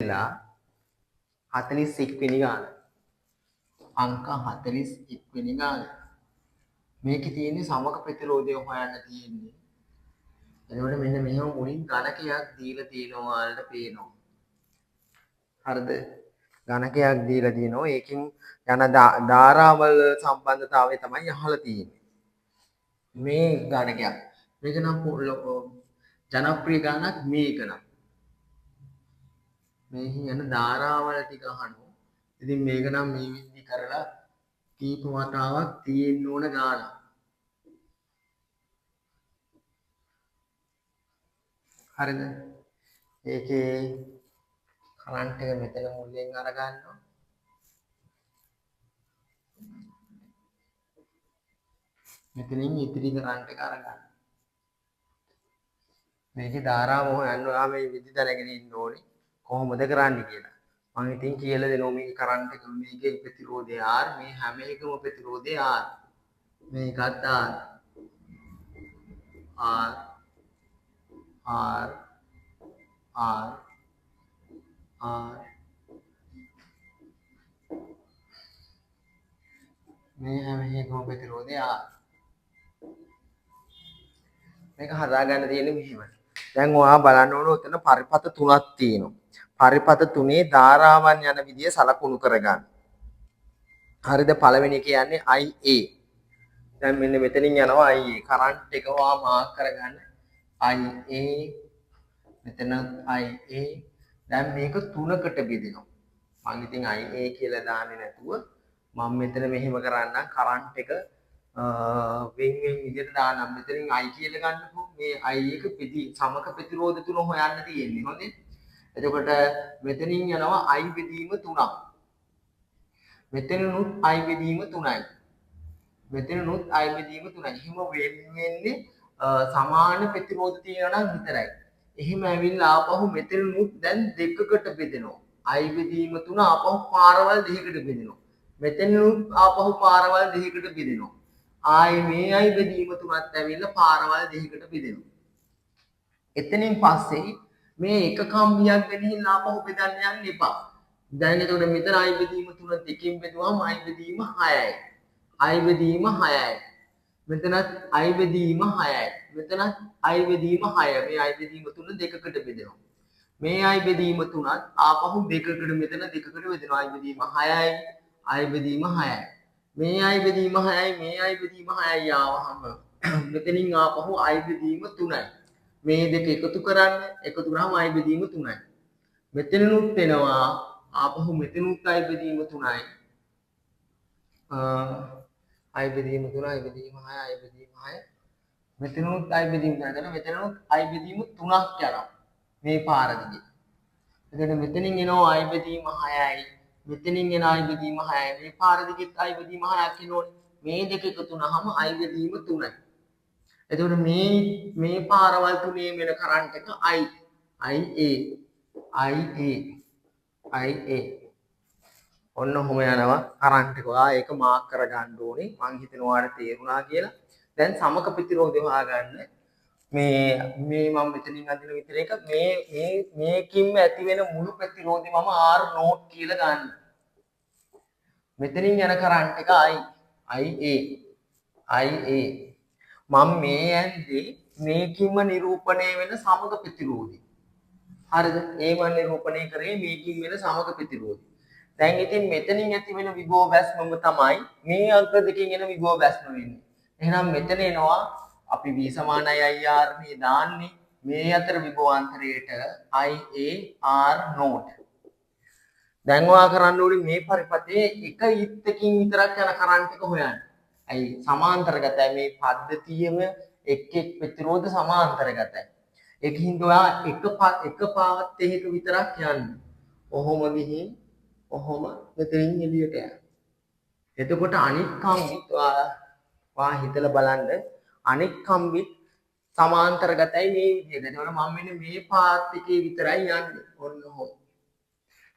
වෙලා 41 වෙනි ගාන. අංක 41 වෙනි ගාන. මේකේ තියෙන්නේ සමක ප්‍රතිරෝධය හොයන්න තියෙන්නේ. එතකොට මෙන්න මෙහෙම මුලින් ගණකයක් දීලා තියෙනවා ඔයාලට පේනවා. හරිද? ගණකයක් දීලා තියෙනවා. ඒකෙන් යන ධාරාවල සම්බන්ධතාවය තමයි අහලා තියෙන්නේ. මේ ගණකයක්. මේක නම් ජනප්‍රිය ගණක් මේක නම්. මේකෙන් යන ධාරාවල ටික අහනවා. ඉතින් මේක නම් මේ විදිහ කරලා කීප වතාවක් තියෙන්න ඕන ගානක්. හරිද? ඒකේ කරන්ට් එක මෙතන මුලින් අරගන්නවා. මෙතනින් ඉතිරි කරන්ට් එක අරගන්න. මේකේ ධාරාව හොයන්න ඔයා මේ විදි දැනගෙන ඉන්න ඕනේ. කොහොමද කරන්නේ කියලා. මම ඉතින් කියලා දෙනවා මේ කරන්ට් එක මේකේ ප්‍රතිරෝධය R මේ හැම එකම ප්‍රතිරෝධය R. මේකත් R. R R R R මේ හැම එකම ප්‍රතිරෝධය R. මේක හදාගන්න තියෙන්නේ මෙහෙම. දැන් ඔයා බලන්න ඕන උතන පරිපත තුනක් තියෙනවා. පරිපත තුනේ ධාරාවන් යන විදිය සලකුණු කරගන්න. හරිද? පළවෙනි කියන්නේ IA. දැන් මෙන්න මෙතනින් යනවා IA. කරන්ට් එක ඔයා මාක් කරගන්න. IA මෙතන IA. දැන් මේක තුනකට බෙදෙනවා. මම ඉතින් IA කියලා දාන්නේ නැතුව මම මෙතන මෙහෙම කරන්නම් කරන්ට් එක වෙන් විදිහට දානම්. මෙතනින් I කියලා ගන්නකො. මේ I එක සමක ප්‍රතිරෝධ තුන හොයන්න තියෙන්නේ. හොඳේ. එතකොට මෙතනින් යනවා I බෙදීම 3ක්. මෙතනනුත් I බෙදීම 3යි. මෙතනනුත් I බෙදීම 3යි. එහෙම වෙන්නේ සමාන ප්‍රතිරෝධ තියෙනවා නම් විතරයි. එහෙම ඇවිල්ලා ආපහු මෙතනනුත් දැන් දෙකකට බෙදෙනවා. I බෙදීම 3 ආපහු පාරවල් දෙකකට බෙදෙනවා. මෙතනනුත් ආපහු පාරවල් දෙකකට බෙදෙනවා. ආයි මේ I බෙදීම 3ත් ඇවිල්ලා පාරවල් දෙකකට බෙදෙනවා. එතනින් පස්සේ මේ එක කම්බියක් ගෙනහිල්ලා ආපහු බෙදන්න යන්න එපා. දැන් එතකොට මෙතන I බෙදීම 3 දෙකකින් බෙදුවාම I බෙදීම 6යි. I බෙදීම 6යි. මෙතනත් I බෙදීම 6යි. මෙතනත් I බෙදීම 6යි. මේ I බෙදීම 3 දෙකකට බෙදෙනවා. මේ I බෙදීම 3ත් ආපහු දෙකකට මෙතන දෙකකට බෙදෙනවා. I බෙදීම 6යි. I බෙදීම 6යි. මේ I බෙදීම 6යි. මේ I බෙදීම 6යි ආවහම මෙතනින් ආපහු I බෙදීම 3යි. මේ දෙක එකතු කරන්න එකතු කරාම I බෙදීම 3යි. මෙතනනුත් එනවා ආපහු මෙතනුත් I බෙදීම 3යි. I බෙදීම 3 I බෙදීම 6 I බෙදීම 6 මෙතනනුත් I බෙදීම 3 මෙතනනුත් I බෙදීම 3ක් යනවා මේ පාර දිගේ. එතකොට මෙතනින් එනවා I බෙදීම 6යි. මෙතනින් එන I බෙදීම 6යි. මේ පාර දිගෙත් I බෙදීම 6ක් එනෝනේ. මේ දෙක එකතු වුනහම I බෙදීම 3යි. එතකොට මේ පාරවල් තුනේ වෙන කරන්ට් එක IA ඔන්න ඔහොම යනවා කරන්ට් එක. ඔයා ඒක මාක් කරගන්න ඕනේ. මං හිතනවා ඔයාලට තේරුණා කියලා. දැන් සමක ප්‍රතිරෝධය හොයාගන්න. මේ මම මෙතනින් අදින විතර එක මේකින්ම ඇති වෙන මුළු ප්‍රතිරෝධය මම R නෝට් කියලා ගන්න. මෙතනින් යන කරන්ට් එක IA මම මේ ඇන්දේ මේකින්ම නිරූපණය වෙන සමග ප්‍රතිරෝධය. හරිද? ඒ මම නිරූපණය කරේ මේකින් වෙන සමග ප්‍රතිරෝධය. දැන් ඉතින් මෙතනින් ඇති වෙන විභව බැස්මම තමයි මේ අංක දෙකෙන් එන විභව බැස්ම වෙන්නේ. එහෙනම් මෙතන එනවා අපි V සමානයි IR මේ දාන්නේ මේ අතර විභවාන්තරයට IAR නෝට්. දැන් ඔයා කරන්න ඕනේ මේ පරිපතේ එක ඉත්තකින් විතරක් යන කරන්ට් එක හොයන්න. අයි සමාන්තරගතයි මේ පද්ධතියෙම එක් ප්‍රතිරෝධ සමාන්තරගතයි. ඒකින් ඔයා එක පාත් එකක විතරක් යන්න. ඔහොම ගිහින් ඔහොම මෙතනින් එළියට යන්න. එතකොට අනිත් කම්බිත් ඔයා හිතලා බලන්න අනිත් කම්බිත් සමාන්තරගතයි මේ විදිහට. ඒතකොට මම මෙන්න මේ පාත් එකේ විතරයි යන්නේ. ඔන්න ඔහොම.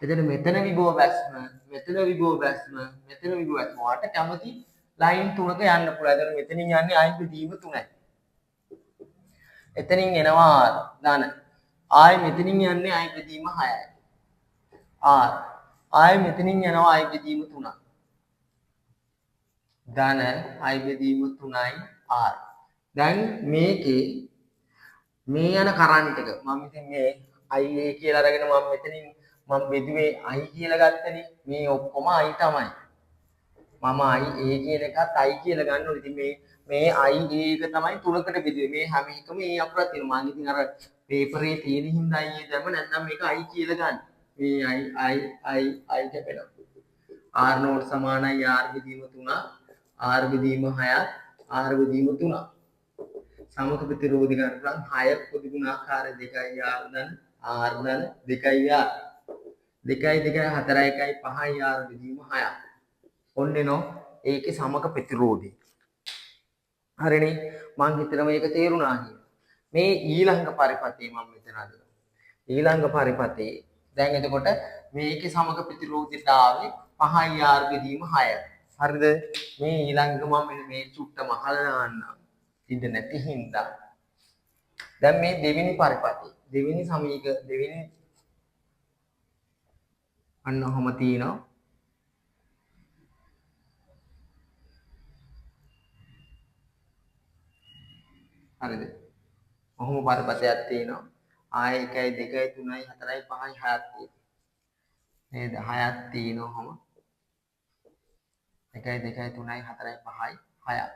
එතන මෙතන විභව බැස්ම, මෙතන විභව බැස්ම, මෙතන විභව බැස්ම. ඔයාට කැමති ලයින් තුනක යන්න පුළුවන්. එතන මෙතනින් යන්නේ I බෙදීම 3යි. එතනින් එනවා ධන. ආයි මෙතනින් යන්නේ I බෙදීම 6යි. R. I මෙතනින් යනවා I බෙදීම 3. ධන I බෙදීම 3යි R. දැන් මේකේ මේ යන කරන්ට් එක මම ඉතින් මේ IA කියලා අරගෙන මම මෙතනින් මම බෙදුවේ I කියලා ගත්තනේ. මේ ඔක්කොම I තමයි. මම IA කියන එකත් I කියලා ගන්න ඕනේ. ඉතින් මේ IA එක තමයි තුනකට බෙදුවේ. මේ හැම එකම ඒ අකුරක් තියෙනවා. මම ඉතින් අර පේපරේ තියෙන හින්දා IA දැම්ම නැත්නම් මේක I කියලා ගන්න. මේ I කැපෙනවා. R නෝට් සමානයි R බෙදීම 3, R බෙදීම 6, R බෙදීම 3. සමක ප්‍රතිරෝධ ගන්න පුළුවන් 6 පොදු ගුණාකාර 2යි R ධන R ධන 2යි R 2යි 2යි 4යි 1යි 5යි R බෙදීම 6. ඔන්නේනෝ ඒකේ සමක ප්‍රතිරෝධය. හරිනේ මං හිතනවා මේක තේරුණා කියලා. මේ ඊළඟ පරිපතේ මම මෙතන අදලා. ඊළඟ පරිපතේ දැන් එතකොට මේකේ සමක ප්‍රතිරෝධයට ආවේ 5යි R බෙදීම 6. හරිද? මේ ඊළඟ මම මේ චුට්ට මහලා දාන්නම්. ඉඳ නැති හින්දා දැන් මේ දෙවෙනි පරිපතේ දෙවෙනි සමීක දෙවෙනි අන්න ඔහම තියෙනවා. හරිද? ඔහොම පරිපතයක් තියෙනවා. ආය 1යි 2යි 3යි 4යි 5යි 6ක් තියෙනවා. නේද? 6ක් තියෙනවා ඔහොම. 1යි 2යි 3යි 4යි 5යි 6ක්.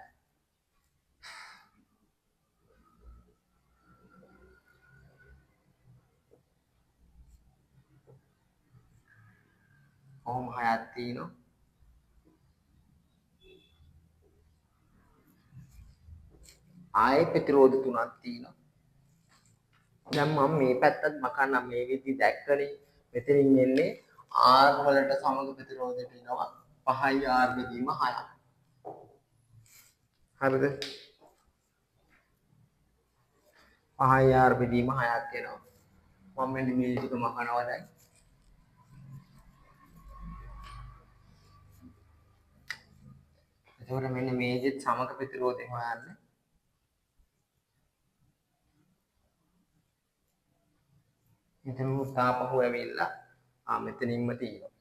ඔහොම 6ක් තියෙනවා. ආයේ ප්‍රතිරෝධ 3ක් තියෙනවා. දැන් මම මේ පැත්තත් මකන්නම් මේ විදි දැක්කනේ. මෙතනින් එන්නේ R වලට සමග ප්‍රතිරෝධයට එනවා 5යි R බෙදීම 6ක්. හරිද? 5යි R බෙදීම 6ක් එනවා. මම මෙන්න මේ ටික මකනවා දැන්. එතකොට මෙන්න මේකෙත් සමග ප්‍රතිරෝධය හොයන්න. මෙතන තාපහුව ඇවිල්ලා මෙතනින්ම තියෙනවා.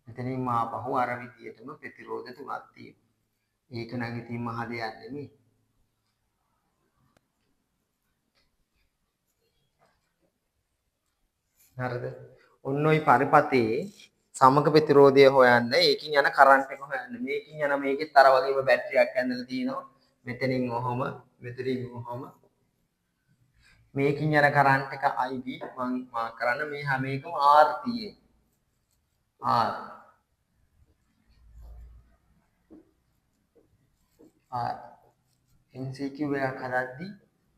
මෙතනින්ම ආපහු අර විදියටම ප්‍රතිරෝධ තුනක් තියෙනවා. ඒක නම් ඉතින් මහ දෙයක් නෙමෙයි. හරිද? ඔන්න ඔය පරිපතේ සමග ප්‍රතිරෝධය හොයන්න ඒකින් යන කරන්ට් එක හොයන්න. මේකින් යන මේකෙත් අර වගේම බැටරියක් ඇඳලා තියෙනවා. මෙතනින් ඔහොම මෙතනින් ඔහොම මේකින් යන කරන්ට් එක IB මම මාක් කරන්න මේ හැම එකම R තියෙයි. R MCQ එකක් හදද්දි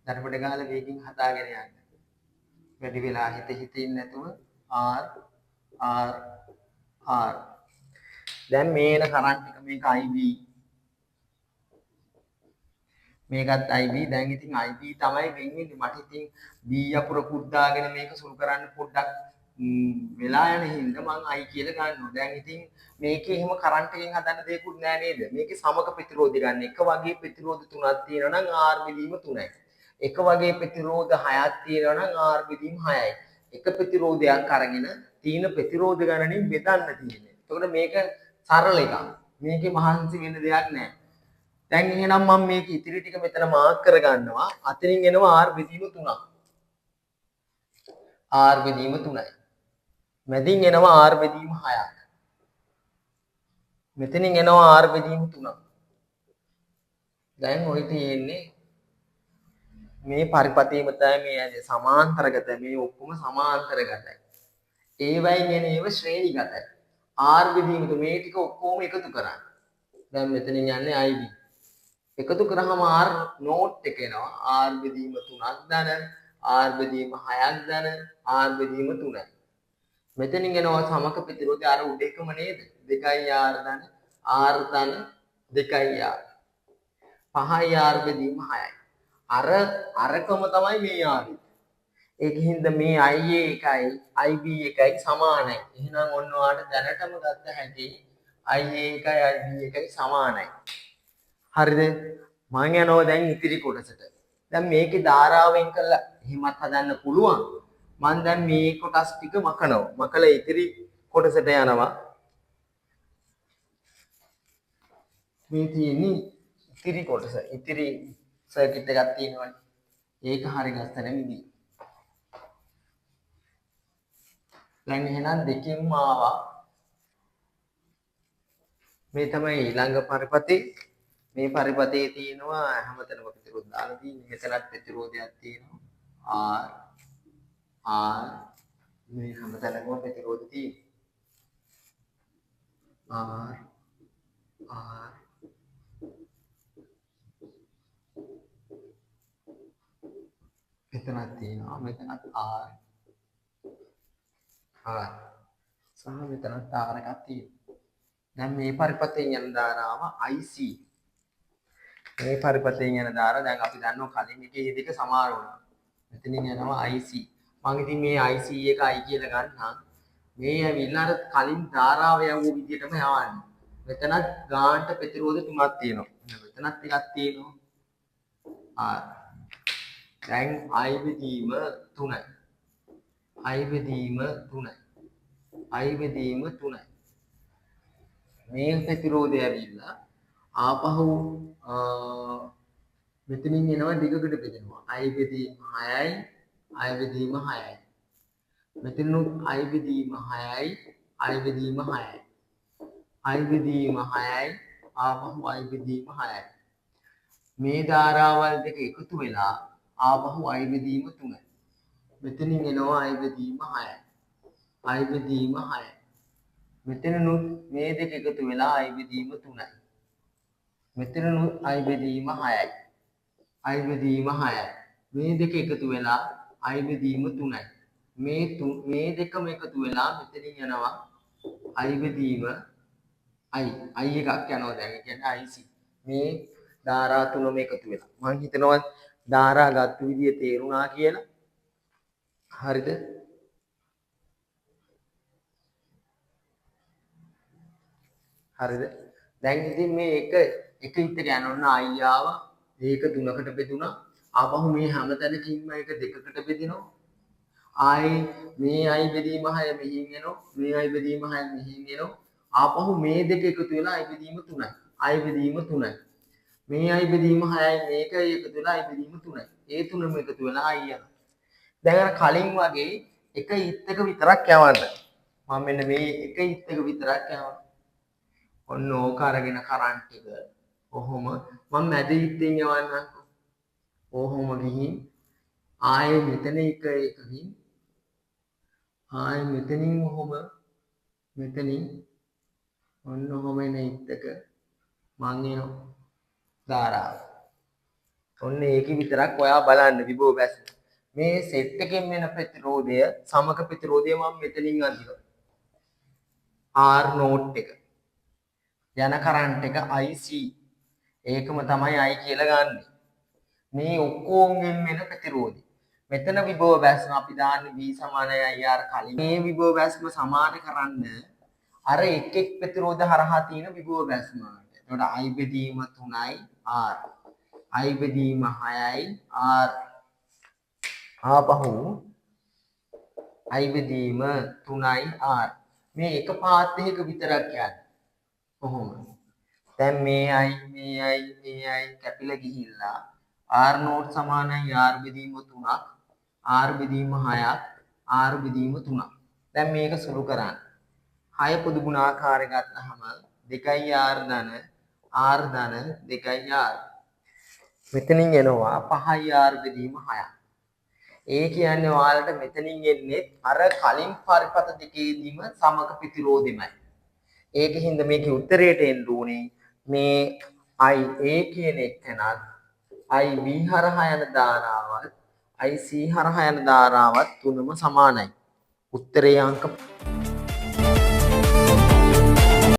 දරපඩ ගහලා වේගින් හදාගෙන යන්න. වැඩි වෙලා හිතින් නැතුව R R R. දැන් මේන කරන්ට් එක මේක IB. මේකත් IB. දැන් ඉතින් IB තමයි වෙන්නේ. මට ඉතින් B අකුර කුඩාගෙන මේක සුළු කරන්න පොඩ්ඩක් වෙලා යන හින්දා මම I කියලා ගන්නවා. දැන් ඉතින් මේකේ එහෙම කරන්ට් එකෙන් හදන්න දෙයක්වත් නෑ නේද? මේකේ සමක ප්‍රතිරෝධය ගන්න. එක වගේ ප්‍රතිරෝධ තුනක් තියෙනවා නම් R බෙදීම 3යි. එක වගේ ප්‍රතිරෝධ 6ක් තියෙනවා නම් R බෙදීම 6යි. එක ප්‍රතිරෝධයක් අරගෙන තීන ප්‍රතිරෝධ ගණනින් බෙදන්න තියෙන්නේ. එතකොට මේක සරල එකක්. මේකේ මහන්සි වෙන්න දෙයක් නෑ. දැන් එහෙනම් මම මේක ඉතිරි ටික මෙතන මාක් කර ගන්නවා. අතනින් එනවා R බෙදීම 3ක්. R බෙදීම 3යි. මැදින් එනවා R බෙදීම 6ක්. මෙතනින් එනවා R බෙදීම 3ක්. දැන් ඔය තියෙන්නේ මේ පරිපතේම තමයි මේ සමාන්තරගත මේ ඔක්කොම සමාන්තරගතයි. ඒවයින් එන ඒවා ශ්‍රේණිගතයි. R බෙදීම මේ ටික ඔක්කොම එකතු කරන්න. දැන් මෙතනින් යන්නේ IB. එකතු කරාම R නෝට් එක එනවා. R බෙදීම 3ක් ධන, R බෙදීම 6ක් ධන, R බෙදීම 3යි. මෙතනින් එනවා සමක ප්‍රතිරෝධය අර උඩ එකම නේද? 2යි R ධන, R ධන 2යි R. 5යි R බෙදීම 6යි. අරකම තමයි මේ ආවේ. ඒකින්ද මේ IA එකයි IB එකයි සමානයි. එහෙනම් ඔන්න ඔයාලට දැනටම ගත්ත හැටි IA එකයි IB එකයි සමානයි. හරිද? මම යනවා දැන් ඉතිරි කොටසට. දැන් මේකේ ධාරාවෙන් කළා එහෙමත් හදන්න පුළුවන්. මම දැන් මේ කොටස් ටික මකනවා. මකලා ඉතිරි කොටසට යනවා. මේ තියෙන්නේ ඉතිරි කොටස. ඉතිරි සර්කිට් එකක් තියෙනවනේ. ඒක හරි ගස්සන විදිය. දැන් එහෙනම් දෙකින්ම ආවා. මේ තමයි ඊළඟ පරිපතේ. මේ පරිපතේ තියෙනවා හැමතැනම ප්‍රතිරෝධ දාලා තියෙන්නේ. මෙතනත් ප්‍රතිරෝධයක් තියෙනවා. R මේ හැමතැනම ප්‍රතිරෝධ තියෙනවා. R මෙතනක් තියෙනවා. මෙතනත් R සහ මෙතනත් R එකක් තියෙනවා. දැන් මේ පරිපතෙන් යන ධාරාව IC. මේ පරිපතෙන් යන ධාරාව දැන් අපි දන්නවා කලින් එකේ දෙක සමාන වුණා. මෙතනින් යනවා IC. මම ඉතින් මේ IC එකයි කියලා ගන්නම්. මේ ඇවිල්ලා අර කලින් ධාරාව යවුව විදිහටම යවන්නේ. මෙතනත් ගානට ප්‍රතිරෝධ තුනක් තියෙනවා. මෙතනත් එකක් තියෙනවා. R. දැන් I බෙදීම 3යි. I බෙදීම 3යි. I බෙදීම 3යි. මේ ප්‍රතිරෝධය ඇවිල්ලා ආපහු මෙතනින් එනවා දෙකකට බෙදෙනවා. I බෙදීම 6යි. I බෙදීම 6යි. මෙතනුත් I බෙදීම 6යි. I බෙදීම 6යි. I බෙදීම 6යි. ආපහු I බෙදීම 6යි. මේ ධාරාවල් දෙක එකතු වෙලා ආපහු I බෙදීම 3යි. මෙතනින් එනවා I බෙදීම 6යි. I බෙදීම 6යි. මෙතනනුත් මේ දෙක එකතු වෙලා I බෙදීම 3යි. මෙතනනුත් I බෙදීම 6යි. I බෙදීම 6යි. මේ දෙක එකතු වෙලා I බෙදීම 3යි. මේ දෙකම එකතු වෙලා මෙතනින් යනවා I බෙදීම I එකක් යනවා දැන්. ඒ කියන්නේ IC. මේ ධාරා තුනම එකතු වෙලා. මම හිතනවා ධාරා ගත්ත විදිය තේරුණා කියලා. හරිද? හරිද? දැන් ඉතින් මේ එක ඉතක යනොන්න I ආවා. ඒක තුනකට බෙදුණා. ආපහු මේ හැම තැනකින්ම ඒක දෙකකට බෙදෙනවා. ආයේ මේ I බෙදීම 6 මෙහින් එනවා. මේ I බෙදීම 6 මෙහින් එනවා. ආපහු මේ දෙක එකතු වෙලා I බෙදීම 3යි. I බෙදීම 3යි. මේ I බෙදීම 6යි මේක එකතු වෙලා I බෙදීම 3යි. ඒ තුනම එකතු වෙලා I යනවා. දැන් අර කලින් වගේ එක ඉත්තක විතරක් යවන්න. මම මෙන්න මේ එක ඉත්තක විතරක් යවන්න. ඔන්න ඕක අරගෙන කරන්ට් එක කොහොම මම මැද ඉත්තෙන් යවන්නම්කෝ. කොහොම ගිහින් ආයේ මෙතන එකකින් ආයේ මෙතනින් ඔහොම මෙතනින් ඔන්න ඔහොම එන ඉත්තක මං එනවා ධාරාව. ඔන්න ඒක විතරක් ඔයා බලන්න විභව බැස. මේ සෙට් එකෙන් වෙන ප්‍රතිරෝධය සමක ප්‍රතිරෝධය මම මෙතනින් අඳිනවා. R නෝට් එක. යන කරන්ට් එක IC. ඒකම තමයි I කියලා ගන්නෙ. මේ ඔක්කොගෙන් වෙන ප්‍රතිරෝධය. මෙතන විභව බැස්ම අපි දාන්නේ V = IR කලින්. මේ විභව බැස්ම සමාන කරන්න අර එක් එක් ප්‍රතිරෝධ හරහා තියෙන විභව බැස්ම. එතකොට I බෙදීම 3යි R. I බෙදීම 6යි R. ආපහු I බෙදීම 3යි R. මේ එක පාත් එකක විතරක් යන්නේ. කොහොමද? දැන් මේයි කැපිලා ගිහිල්ලා R නෝට් සමානයි R බෙදීම 3ක් R බෙදීම 6ක් R බෙදීම 3ක්. දැන් මේක සුළු කරන්න. 6 පොදු ගුණාකාරය ගත්තහම 2යි R ධන R ධන 2යි R. මෙතනින් එනවා 5යි R බෙදීම 6ක්. ඒ කියන්නේ ඔයාලට මෙතනින් එන්නේ අර කලින් පරිපත දෙකේදීම සමක ප්‍රතිරෝධෙමයි. ඒකින්ද මේකේ උත්තරයට එන්න උනේ මේ I A කියන එකනත් I B හරහා යන ධාරාවත් I C හරහා යන ධාරාවත් තුනම සමානයි. උත්තරේ අංක